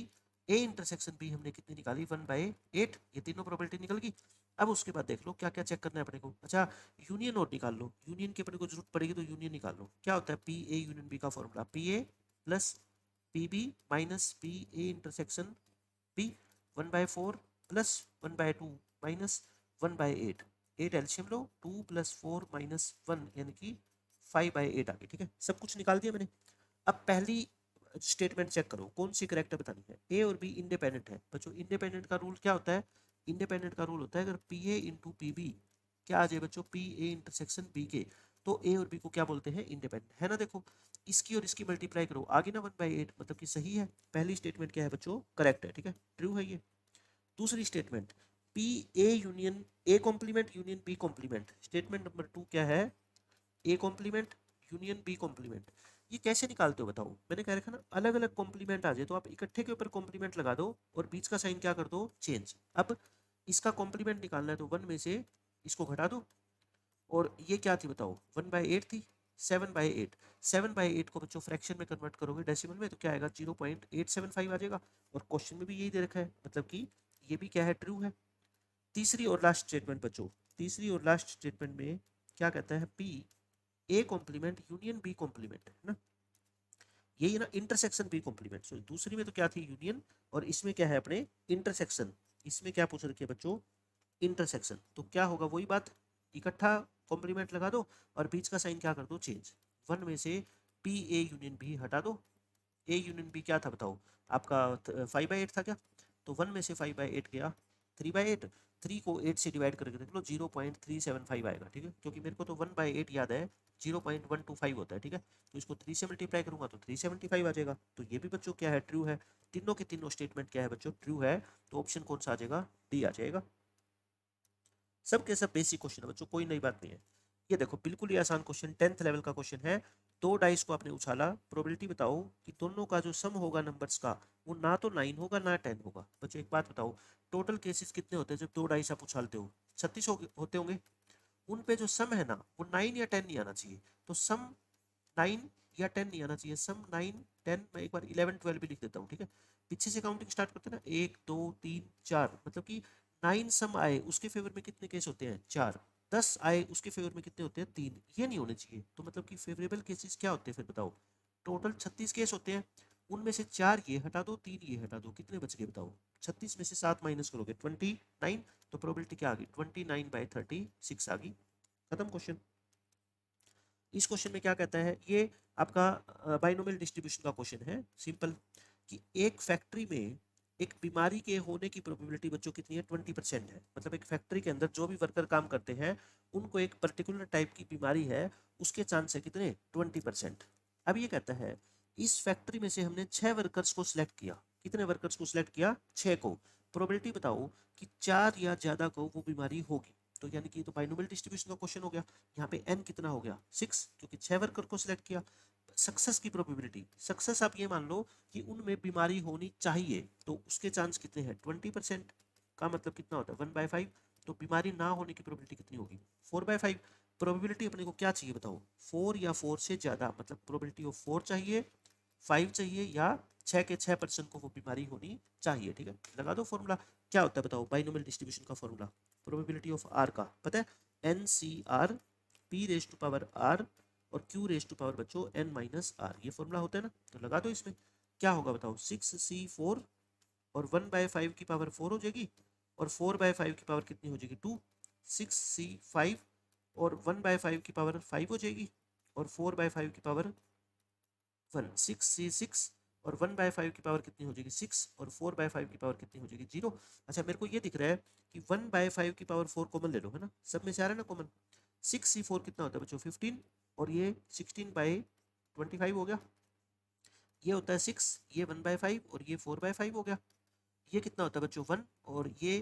ए इंटरसेक्शन बी हमने कितनी निकाली 1/8। ये तीनों प्रोबेबिलिटी निकल गई। अब उसके बाद देख लो क्या क्या चेक करना है अपने को। अच्छा यूनियन और निकाल लो, यूनियन की अपने को जरूरत पड़ेगी तो यूनियन निकाल लो। क्या होता है पी ए यूनियन बी का formula, P A plus P B minus P A intersection B, 1/4 plus 1/2 minus 1/8। 8 एल्शियम लो, 2 + 4 - 1 यानी कि 5/8 आ गई, ठीक है। सब कुछ निकाल दिया मैंने। अब पहली स्टेटमेंट चेक करो कौन सी करेक्ट बतानी है। ए और बी इंडिपेंडेंट है बच्चों, इंडिपेंडेंट का रूल क्या होता है, इंडिपेंडेंट का रूल होता है अगर P A into P B क्या आ जाए बच्चों, पी ए इंटरसेक्शन बी के, तो ए और बी को क्या बोलते हैं, इंडिपेंडेंट है ना। देखो इसकी और इसकी मल्टीप्लाई करो आगे ना 1/8 मतलब कि सही है, पहली स्टेटमेंट क्या है बच्चों, करेक्ट है, ठीक है, ट्रू है ये। दूसरी statement P A union A complement union B complement, statement number 2 क्या है, A complement union B complement. ये कैसे निकालते हो बताओ, मैंने कह रखा ना अलग अलग कॉम्प्लीमेंट आ जाए तो आप इकट्ठे के ऊपर कॉम्प्लीमेंट लगा दो और बीच का साइन क्या कर दो, चेंज। अब इसका कॉम्प्लीमेंट निकालना है तो 1 में से इसको घटा दो, और ये क्या थी बताओ, 1/8 थी, 7/8, 7/8 को बच्चों फ्रैक्शन में कन्वर्ट करोगे डेसिमल में तो क्या आएगा, 0.875 आ जाएगा, और क्वेश्चन में भी यही दे रखा है, मतलब कि ये भी क्या है, ट्रू है। तीसरी और लास्ट स्टेटमेंट बच्चों, तीसरी और लास्ट स्टेटमेंट में क्या कहता है, P A complement union B complement, है ना, यही ना इंटरसेक्शन बी कॉम्प्लीमेंट। सो दूसरी में तो क्या थी, यूनियन, और इसमें क्या है अपने इंटरसेक्शन, इसमें क्या पूछ रखी है बच्चों, इंटरसेक्शन, तो क्या होगा वही बात, इकट्ठा कॉम्प्लीमेंट लगा दो और बीच का साइन क्या कर दो, चेंज। 1 में से पी ए यूनियन बी हटा दो, ए यूनियन बी क्या था बताओ, आपका 5/8 था क्या, तो 1 में से 5/8 गया 3/8, 3 को 8 से डिवाइड करके देख लो 0.375 आएगा, ठीक है, क्योंकि मेरे को तो 1/8 याद है 0.125 होता है, ठीक है, तो इसको 3 से मल्टीप्लाई करूंगा तो 375 आ जाएगा, तो ये भी बच्चों क्या है, ट्रू है। तीनों के तीनों स्टेटमेंट क्या है बच्चों, ट्रू है, तो ऑप्शन कौन सा आ जाएगा, डी आ जाएगा। सब के सब बेसिक क्वेश्चन है बच्चों, कोई नई बात नहीं है। ये देखो बिल्कुल ही आसान क्वेश्चन, 10th लेवल का क्वेश्चन है। दो डाइस को आपने उछाला, प्रोबेबिलिटी बताओ कि दोनों का जो सम होगा नंबर्स का वो ना तो 9 होगा ना 10 होगा। बच्चों एक बात बताओ, टोटल केसेस कितने होते हैं जब दो डाइस आप उछालते हो, 36 होते होंगे, उन पे जो सम है ना वो 9 या 10 नहीं आना चाहिए, तो सम 9 या 10 नहीं आना चाहिए, सम 9 10, मैं एक बार 11 12 भी लिख देता हूँ, ठीक है, पीछे से काउंटिंग स्टार्ट करते हैं ना, 1 2 3 4, मतलब कि 9 सम आए उसके फेवर में कितने केस होते हैं, 4, 10 आए उसके फेवर में कितने होते हैं, 3, ये नहीं होने चाहिए, तो मतलब कि फेवरेबल केसेस क्या होते हैं फिर बताओ, टोटल 36 केस होते हैं, उनमें से 4 ये हटा दो 3 ये हटा दो, कितने बच गए बताओ, 36 में से 7 माइनस करोगे 29, तो प्रोबेबिलिटी क्या आ गई, 29/36 आ गई, खत्म क्वेश्चन। इस क्वेश्चन में क्या कहता है, ये आपका बाइनोमियल डिस्ट्रीब्यूशन का क्वेश्चन है, सिंपल, कि एक फैक्ट्री में एक बीमारी के होने की प्रोबेबिलिटी बच्चों कितनी है, 20% है, मतलब एक फैक्ट्री के अंदर जो भी वर्कर काम करते हैं उनको एक पर्टिकुलर टाइप की बीमारी है, उसके चांस है कितने, 20%। अब ये कहता है इस फैक्ट्री में से हमने 6 वर्कर्स को सिलेक्ट किया, कितने वर्कर्स को सिलेक्ट किया, 6 को, प्रोबेबिलिटी बताओ कि 4 या ज्यादा को वो बीमारी होगी, तो यानी कि तो बाइनोमियल डिस्ट्रीब्यूशन का क्वेश्चन हो गया। यहाँ पे n कितना हो गया, 6, क्योंकि 6 वर्कर को सिलेक्ट किया। सक्सेस की प्रोबेबिलिटी, सक्सेस आप ये मान लो कि उनमें बीमारी होनी चाहिए, तो उसके चांस कितने हैं, 20%, का मतलब कितना होता है, 1/5, तो बीमारी ना होने की प्रोबेबिलिटी कितनी होगी, 4/5। प्रोबेबिलिटी अपने को क्या चाहिए बताओ, 4 या 4 से ज्यादा, मतलब प्रोबेबिलिटी ऑफ 4 चाहिए, 5 चाहिए, या 6 के 6% को वो बीमारी होनी चाहिए, ठीक है, लगा दो फॉर्मूला, क्या होता है बताओ बाइनोमियल डिस्ट्रीब्यूशन का फॉर्मूला, प्रोबेबिलिटी ऑफ आर का पता है, NCR, P⁻R और Q⁻, बच्चों n-r, ये फॉर्मूला होता है ना, तो लगा दो इसमें, क्या होगा बताओ, 6C4 और 1/5 की पावर 4 हो जाएगी, और 4/5 की पावर कितनी हो जाएगी, 2, 6C5 और 1/5 की पावर 5 हो जाएगी, और 4/5 की पावर 1, 6C6 और 1/5 की पावर कितनी हो जाएगी, 6, और 4/5 की पावर कितनी हो जाएगी, 0। अच्छा मेरे को ये दिख रहा है कि 1/5 की पावर 4 कॉमन ले लो, है ना, सब में से आ रहा है ना कॉमन, 6C4 कितना होता है बच्चों, 15, और ये 16/25 हो गया, ये होता है 6, ये 1/5 और ये 4/5 हो गया, ये कितना होता है बच्चों 1, और ये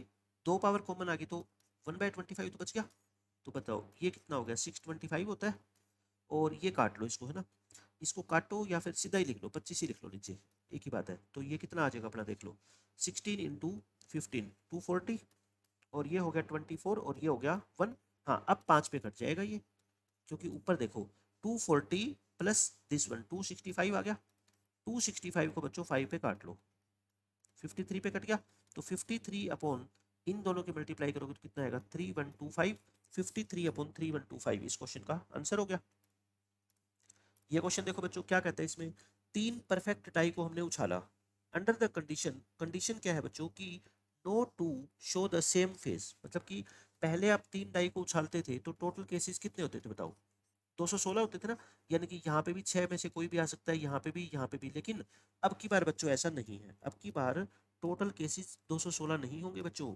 दो पावर कॉमन आ गई तो 1/25 तो बच गया, तो बताओ ये कितना हो गया, 625 होता है, और ये काट लो इसको, है ना, इसको काटो या फिर सीधा ही लिख लो, 25 ही लिख लो नीचे, एक ही बात है, तो ये कितना आ जाएगा अपना देख लो, 16 × 15 240, और ये हो गया 24, और ये हो गया 1, हाँ अब 5 पे कट जाएगा ये, क्योंकि ऊपर देखो 240 प्लस दिस वन 265 आ गया, 265 को बच्चों 5 पे काट लो, 53 पे कट गया, तो 53 अपॉन इन दोनों के मल्टीप्लाई करोगे तो कितना आएगा, 3125, 53/3125 इस क्वेश्चन का आंसर हो गया। ये क्वेश्चन देखो बच्चों क्या कहता है इसमें, 3 परफेक्ट डाई को हमने उछाला, अंडर द कंडीशन, कंडीशन क्या है बच्चों की, no to show the same face, मतलब कि पहले आप 3 डाई को उछालते थे तो टोटल केसेस कितने होते थे बताओ, 216 होते थे ना, यानी कि यहाँ पे भी 6 में से कोई भी आ सकता है, यहाँ पे भी, यहाँ पे भी। लेकिन अब की बार बच्चों ऐसा नहीं है, अब की बार टोटल केसेस 216 नहीं होंगे बच्चों।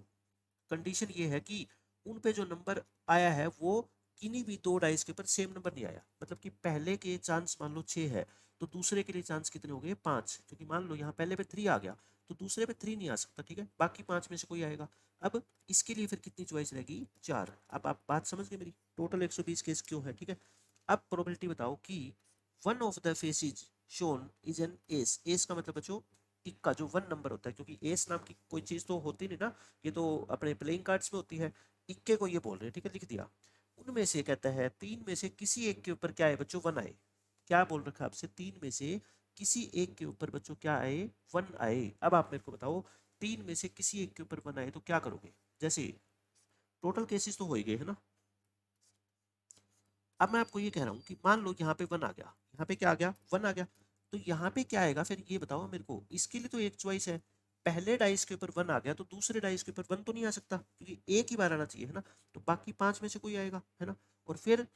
कंडीशन ये है कि उन पे जो नंबर आया है वो किन्हीं भी दो डाइस के ऊपर सेम नंबर नहीं आया। मतलब कि पहले के चांस मान लो 6 है, तो दूसरे के लिए चांस कितने हो गए, 5, क्योंकि मान लो यहाँ पहले पे 3 आ गया तो दूसरे पे 3 नहीं आ सकता, ठीक है, बाकी 5 में से कोई आएगा। अब इसके लिए फिर कितनी चॉइस रहेगी, 4। अब आप बात समझ गए मेरी, टोटल 120 केस क्यों है, ठीक है। अब प्रोबेबिलिटी बताओ कि one of the faces shown is an S. S का मतलब बच्चों इक्का, जो वन नंबर होता है, क्योंकि एस नाम की कोई चीज़ तो होती नहीं ना, ये तो अपने प्लेइंग कार्ड्स में होती है। इक्के को ये बोल रहे हैं, ठीक है, लिख दिया। उनमें से कहता है तीन में से किसी एक के ऊपर क्या है बच्चों, वन आए। क्या बोल रखा है आपसे, तीन में से किसी एक के ऊपर बच्चों क्या आए, वन आए। अब आप मेरे को बताओ, तीन में से किसी एक के ऊपर वन आए तो क्या करोगे। जैसे टोटल केसेस तो हो ही गए है ना। अब मैं आपको ये कह रहा हूँ कि मान लो यहाँ पे वन आ गया, यहाँ पे क्या आ गया, वन आ गया, तो यहाँ पे क्या आएगा फिर ये बताओ मेरे को। इसके लिए तो एक चॉइस है, पहले डाइस के ऊपर वन आ गया तो दूसरे डाइस के ऊपर वन तो नहीं आ सकता, क्योंकि एक ही बार आना चाहिए है ना। तो बाकी पांच में से कोई आएगा है ना। और फिर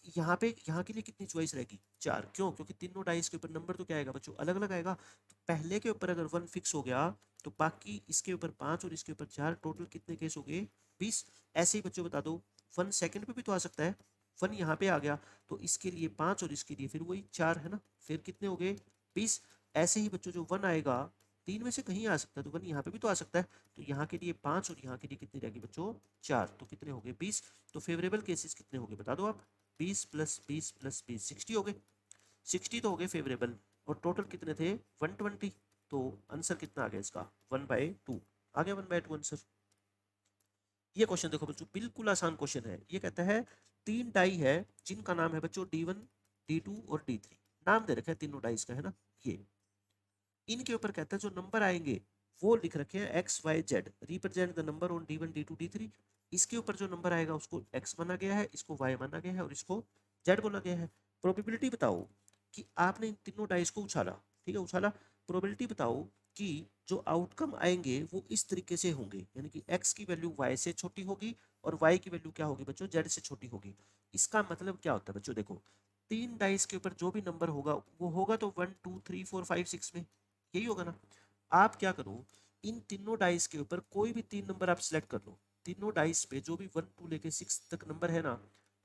यहाँ पे, यहाँ के लिए कितनी चॉइस रहेगी, 4। क्यों, क्योंकि तीनों डाइस के ऊपर नंबर तो क्या आएगा बच्चों, अलग अलग आएगा। तो पहले के ऊपर अगर वन फिक्स हो गया तो बाकी इसके ऊपर 5 और इसके ऊपर 4, टोटल कितने केस हो गए, 20। ऐसे ही बच्चों बता दो, वन सेकंड पे भी तो आ सकता है। वन यहाँ पे आ गया तो इसके लिए 5 और इसके लिए फिर वही 4 है ना, फिर कितने हो गए, 20। ऐसे ही बच्चों जो वन आएगा तीन में से कहीं आ सकता है, तो वन यहाँ पे भी तो आ सकता है। तो यहाँ के लिए 5 और यहाँ के लिए कितनी रहेगी बच्चों, 4, तो कितने हो गए, 20। तो फेवरेबल केसेस कितने हो गए बता दो आप, 20 प्लस 20 प्लस 20, 60 हो गए। 60 तो हो गए फेवरेबल, और टोटल कितने थे, 120। तो आंसर कितना आ गया इसका, 1/2 आ गया, 1/2 आंसर। ये क्वेश्चन देखो बच्चों, बिल्कुल आसान क्वेश्चन है। ये कहता है तीन डाई है जिनका नाम है बच्चों D1, D2 और D3। नाम दे रखा है तीनों डाइस का है ना। ये इनके ऊपर कहता है जो नंबर आएंगे वो लिख रखे हैं X Y Z, represent the number on D1, D2, D3। इसके ऊपर जो नंबर आएगा उसको एक्स माना गया है, इसको वाई माना गया है और इसको जेड बोला गया है। प्रोबेबिलिटी बताओ कि आपने इन तीनों डाइस को उछाला, ठीक है, उछाला। प्रोबेबिलिटी बताओ कि जो आउटकम आएंगे वो इस तरीके से होंगे, यानी कि x की वैल्यू y से छोटी होगी और y की वैल्यू क्या होगी बच्चों, z से छोटी होगी। इसका मतलब क्या होता है बच्चों, देखो तीन डाइस के ऊपर जो भी नंबर होगा वो होगा तो 1 2 3 4 5 6 में, यही होगा ना। आप क्या करो, इन तीनों डाइस के ऊपर कोई भी तीन नंबर आप सिलेक्ट कर लो। तीनों डाइस पे जो भी 1 2 लेके 6 तक नंबर है ना,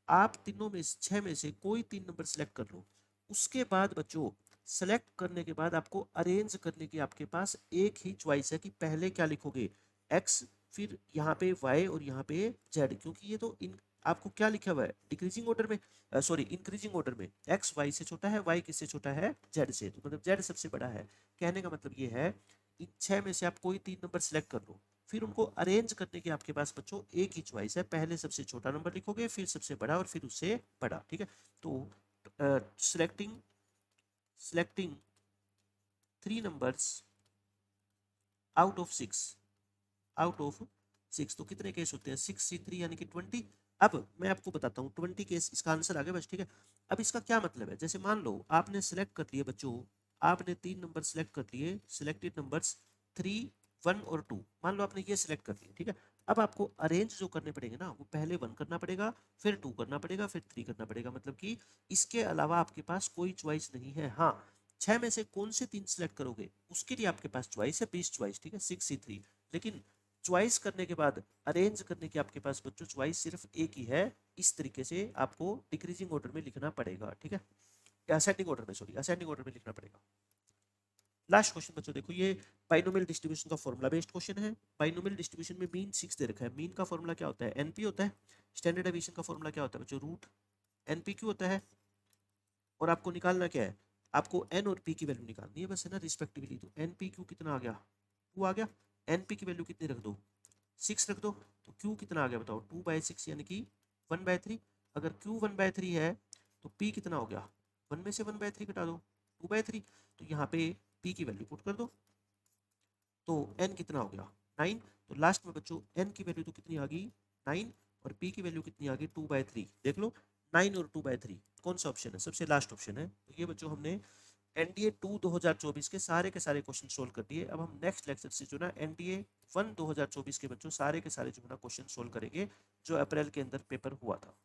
आप तीनों में 6 में से कोई तीन नंबर सिलेक्ट कर लो। उसके बाद बच्चों सेलेक्ट करने के बाद आपको अरेंज करने की आपके पास एक ही चॉइस है कि पहले क्या लिखोगे, x, फिर यहाँ पे y और यहाँ पे z, क्योंकि ये तो इन आपको क्या लिखा हुआ है डिक्रीजिंग ऑर्डर में, सॉरी इंक्रीजिंग ऑर्डर में। x y से छोटा है, y किससे छोटा है, z से, तो मतलब z सबसे बड़ा है। कहने का मतलब ये है इन 6 में से आप कोई तीन नंबर सेलेक्ट कर लो, फिर उनको अरेंज करने की आपके पास बच्चों एक ही चॉइस है, पहले सबसे छोटा नंबर लिखोगे, फिर सबसे बड़ा और फिर उससे बड़ा, ठीक है। तो selecting selecting three numbers out of 6, out of 6, तो कितने केस होते हैं, 6 C3 यानी कि 20। अब मैं आपको बताता हूँ 20 केस, इसका आंसर आ गया बस, ठीक है। अब इसका क्या मतलब है, जैसे मान लो आपने सेलेक्ट कर लिए बच्चों, आपने तीन नंबर सेलेक्ट कर लिए, सिलेक्टेड नंबर्स 3, 1 और 2, मान लो आपने ये सिलेक्ट कर लिए, ठीक है। अब आपको अरेंज जो करने पड़ेंगे ना, वो पहले 1 करना पड़ेगा, फिर 2 करना पड़ेगा, फिर 3 करना पड़ेगा। मतलब कि इसके अलावा आपके पास कोई चॉइस नहीं है। हाँ, 6 में से कौन से तीन सेलेक्ट करोगे उसके लिए आपके पास चॉइस है, 20 चॉइस, ठीक है, 6 C3। लेकिन चॉइस करने के बाद अरेंज करने की आपके पास बच्चों चॉइस सिर्फ एक ही है। इस तरीके से आपको डिक्रीजिंग ऑर्डर में लिखना पड़ेगा, ठीक है, असेंडिंग ऑर्डर में, सॉरी असेंडिंग ऑर्डर में लिखना पड़ेगा। लास्ट क्वेश्चन बच्चों देखो, ये बाइनोमियल डिस्ट्रीब्यूशन का फॉर्मूला बेस्ड क्वेश्चन है। बाइनोमियल डिस्ट्रीब्यूशन में मीन 6 दे रखा है। मीन का फॉर्मूला क्या होता है, एनपी होता है। स्टैंडर्ड डेविएशन का फॉर्मूला क्या होता है बच्चों, रूट एनपीक्यू होता है। और आपको निकालना क्या है, आपको एन और पी की वैल्यू निकालनी है बस, है ना, रिस्पेक्टिवली। तो एनपीक्यू कितना आ गया, 2 आ गया। एनपी की वैल्यू कितनी रख दो, 6 रख दो। तो क्यू कितना आ गया बताओ, 2/6 यानी कि 1/3। अगर क्यू 1/3 है तो पी कितना हो गया, 1 में से 1/3 घटा दो, 2/3। तो यहाँ पे पी की वैल्यू पुट कर दो, तो एन कितना हो गया, 9। तो लास्ट में बच्चों एन की वैल्यू तो कितनी आ गई, 9, और पी की वैल्यू कितनी आ गई, 2/3। देख लो 9 और 2/3 कौन सा ऑप्शन है, सबसे लास्ट ऑप्शन है। तो ये बच्चों हमने एनडीए 2 2024 के सारे क्वेश्चन सोल्व कर दिए। अब हम नेक्स्ट लेक्चर से जो ना एनडीए 1 2024 के बच्चों सारे के सारे जो है ना क्वेश्चन सोल्व करेंगे, जो अप्रैल के अंदर पेपर हुआ था।